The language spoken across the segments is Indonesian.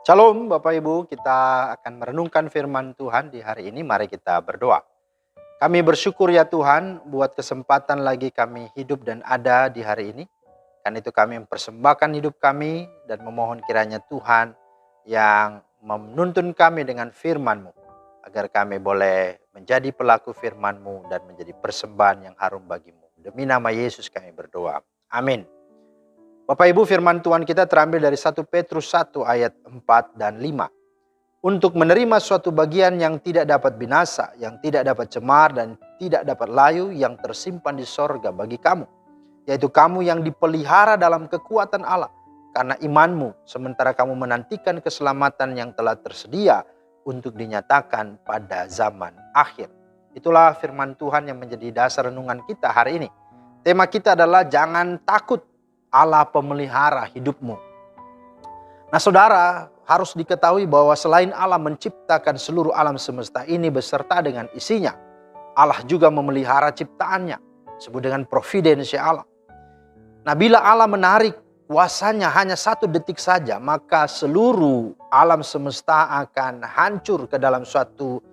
Shalom Bapak Ibu, kita akan merenungkan firman Tuhan di hari ini. Mari kita berdoa. Kami bersyukur ya Tuhan buat kesempatan lagi kami hidup dan ada di hari ini. Karena itu kami mempersembahkan hidup kami dan memohon kiranya Tuhan yang menuntun kami dengan firman-Mu. Agar kami boleh menjadi pelaku firman-Mu dan menjadi persembahan yang harum bagi-Mu. Demi nama Yesus kami berdoa. Amin. Bapak Ibu, firman Tuhan kita terambil dari 1 Petrus 1 ayat 4 dan 5. Untuk menerima suatu bagian yang tidak dapat binasa, yang tidak dapat cemar dan tidak dapat layu, yang tersimpan di sorga bagi kamu. Yaitu kamu yang dipelihara dalam kekuatan Allah. Karena imanmu, sementara kamu menantikan keselamatan yang telah tersedia untuk dinyatakan pada zaman akhir. Itulah firman Tuhan yang menjadi dasar renungan kita hari ini. Tema kita adalah jangan takut, Allah pemelihara hidupmu. Nah saudara, harus diketahui bahwa selain Allah menciptakan seluruh alam semesta ini beserta dengan isinya, Allah juga memelihara ciptaannya, disebut dengan providensia Allah. Nah bila Allah menarik kuasanya hanya 1 detik saja, maka seluruh alam semesta akan hancur ke dalam suatu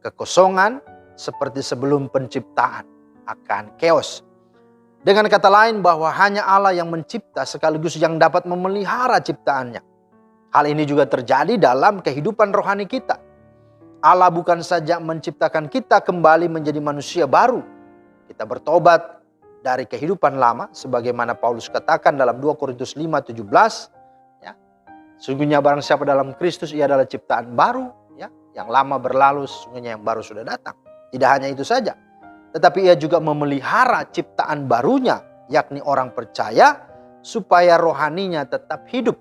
kekosongan seperti sebelum penciptaan, akan chaos. Dengan kata lain bahwa hanya Allah yang mencipta sekaligus yang dapat memelihara ciptaannya. Hal ini juga terjadi dalam kehidupan rohani kita. Allah bukan saja menciptakan kita kembali menjadi manusia baru. Kita bertobat dari kehidupan lama sebagaimana Paulus katakan dalam 2 Korintus 5:17. Ya, sungguhnya barang siapa dalam Kristus ia adalah ciptaan baru. Ya, yang lama berlalu sungguhnya yang baru sudah datang. Tidak hanya itu saja. Tetapi ia juga memelihara ciptaan barunya, yakni orang percaya, supaya rohaninya tetap hidup.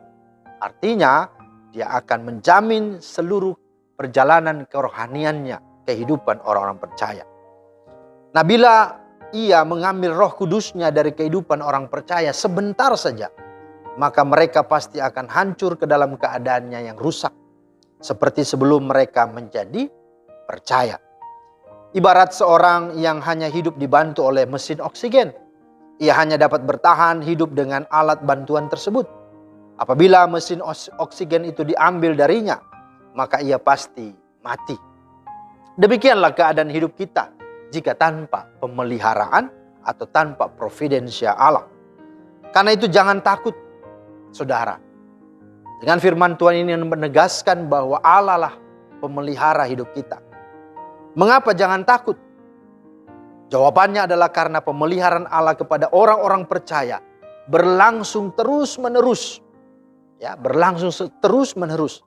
Artinya, dia akan menjamin seluruh perjalanan kerohaniannya, kehidupan orang-orang percaya. Nah, bila ia mengambil Roh Kudusnya dari kehidupan orang percaya sebentar saja, maka mereka pasti akan hancur ke dalam keadaannya yang rusak, seperti sebelum mereka menjadi percaya. Ibarat seorang yang hanya hidup dibantu oleh mesin oksigen. Ia hanya dapat bertahan hidup dengan alat bantuan tersebut. Apabila mesin oksigen itu diambil darinya, maka ia pasti mati. Demikianlah keadaan hidup kita jika tanpa pemeliharaan atau tanpa providensia Allah. Karena itu jangan takut, saudara. Dengan firman Tuhan ini menegaskan bahwa Allah lah pemelihara hidup kita. Mengapa jangan takut? Jawabannya adalah karena pemeliharaan Allah kepada orang-orang percaya berlangsung terus-menerus. Ya, berlangsung terus-menerus.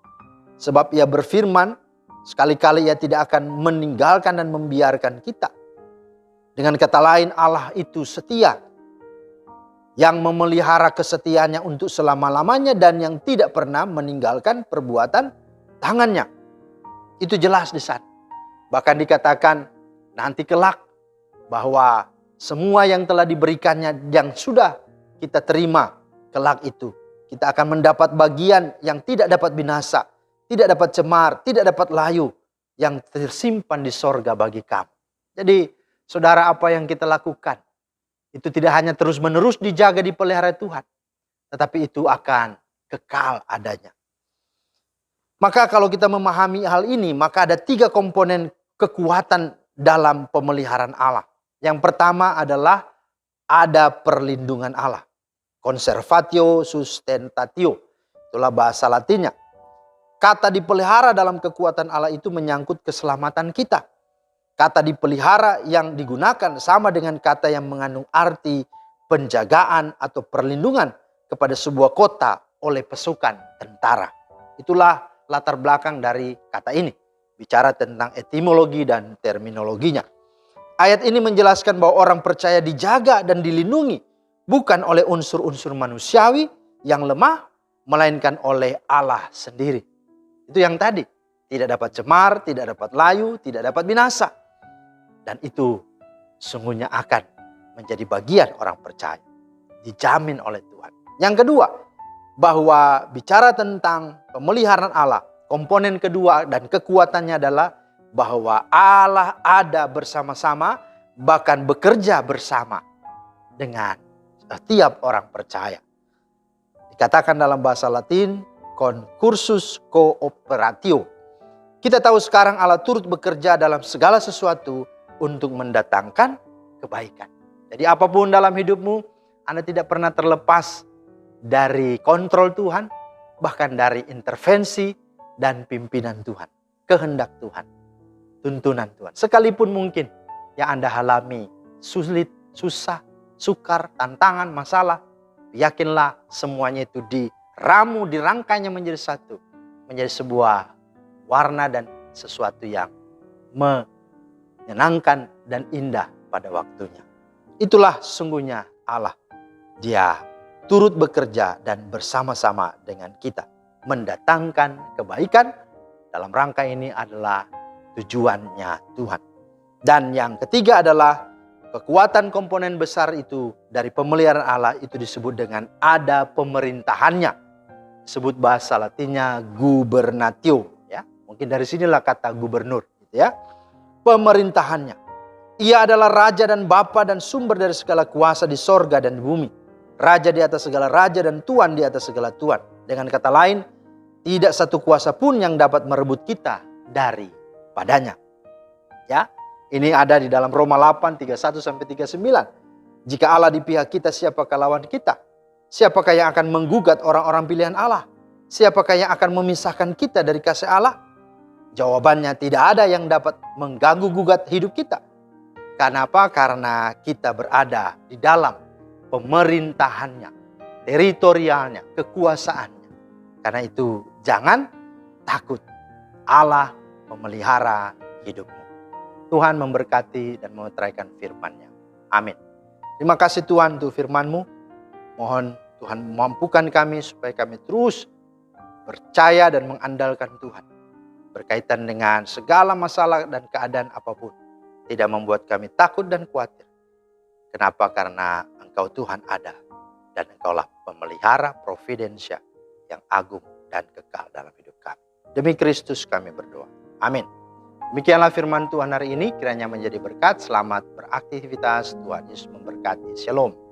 Sebab ia berfirman, sekali-kali ia tidak akan meninggalkan dan membiarkan kita. Dengan kata lain, Allah itu setia. Yang memelihara kesetiaannya untuk selama-lamanya dan yang tidak pernah meninggalkan perbuatan tangannya. Itu jelas di sana. Bahkan dikatakan nanti kelak bahwa semua yang telah diberikannya yang sudah kita terima kelak itu. Kita akan mendapat bagian yang tidak dapat binasa, tidak dapat cemar, tidak dapat layu. Yang tersimpan di sorga bagi kamu. Jadi saudara, apa yang kita lakukan itu tidak hanya terus menerus dijaga dipelihara Tuhan. Tetapi itu akan kekal adanya. Maka kalau kita memahami hal ini, maka ada 3 komponen kekuatan dalam pemeliharaan Allah. Yang pertama adalah ada perlindungan Allah. Conservatio sustentatio. Itulah bahasa Latinnya. Kata dipelihara dalam kekuatan Allah itu menyangkut keselamatan kita. Kata dipelihara yang digunakan sama dengan kata yang mengandung arti penjagaan atau perlindungan kepada sebuah kota oleh pasukan tentara. Itulah latar belakang dari kata ini. Bicara tentang etimologi dan terminologinya. Ayat ini menjelaskan bahwa orang percaya dijaga dan dilindungi. Bukan oleh unsur-unsur manusiawi yang lemah. Melainkan oleh Allah sendiri. Itu yang tadi. Tidak dapat cemar, tidak dapat layu, tidak dapat binasa. Dan itu sungguhnya akan menjadi bagian orang percaya. Dijamin oleh Tuhan. Yang kedua, bahwa bicara tentang pemeliharaan Allah, komponen kedua dan kekuatannya adalah bahwa Allah ada bersama-sama, bahkan bekerja bersama dengan setiap orang percaya. Dikatakan dalam bahasa Latin, concursus cooperatio. Kita tahu sekarang Allah turut bekerja dalam segala sesuatu untuk mendatangkan kebaikan. Jadi apapun dalam hidupmu, Anda tidak pernah terlepas dari kontrol Tuhan, bahkan dari intervensi dan pimpinan Tuhan, kehendak Tuhan, tuntunan Tuhan. Sekalipun mungkin yang Anda alami sulit, susah, sukar, tantangan, masalah, yakinlah semuanya itu diramu, dirangkainya menjadi satu, menjadi sebuah warna dan sesuatu yang menyenangkan dan indah pada waktunya. Itulah sesungguhnya Allah. Dia turut bekerja dan bersama-sama dengan kita mendatangkan kebaikan. Dalam rangka ini adalah tujuannya Tuhan. Dan yang ketiga adalah kekuatan komponen besar itu dari pemeliharaan Allah itu disebut dengan ada pemerintahannya. Disebut bahasa Latinnya gubernatio, ya. Mungkin dari sinilah kata gubernur, gitu ya. Pemerintahannya. Ia adalah raja dan bapa dan sumber dari segala kuasa di sorga dan di bumi. Raja di atas segala raja dan tuan di atas segala tuan. Dengan kata lain, tidak satu kuasa pun yang dapat merebut kita daripadanya. Ya, ini ada di dalam Roma 8, 31-39. Jika Allah di pihak kita, siapakah lawan kita? Siapakah yang akan menggugat orang-orang pilihan Allah? Siapakah yang akan memisahkan kita dari kasih Allah? Jawabannya tidak ada yang dapat mengganggu gugat hidup kita. Kenapa? Karena kita berada di dalam pemerintahannya, teritorialnya, kekuasaannya. Karena itu jangan takut. Allah memelihara hidupmu. Tuhan memberkati dan memeteraikan firman-Nya. Amin. Terima kasih Tuhan untuk firman-Mu. Mohon Tuhan memampukan kami supaya kami terus percaya dan mengandalkan Tuhan. Berkaitan dengan segala masalah dan keadaan apapun. Tidak membuat kami takut dan khawatir. Kenapa? Karena Engkau Tuhan ada. Dan Engkaulah pemelihara providensia yang agung dan kekal dalam hidup kami. Demi Kristus kami berdoa. Amin. Demikianlah firman Tuhan hari ini. Kiranya menjadi berkat. Selamat beraktivitas. Tuhan Yesus memberkati. Shalom.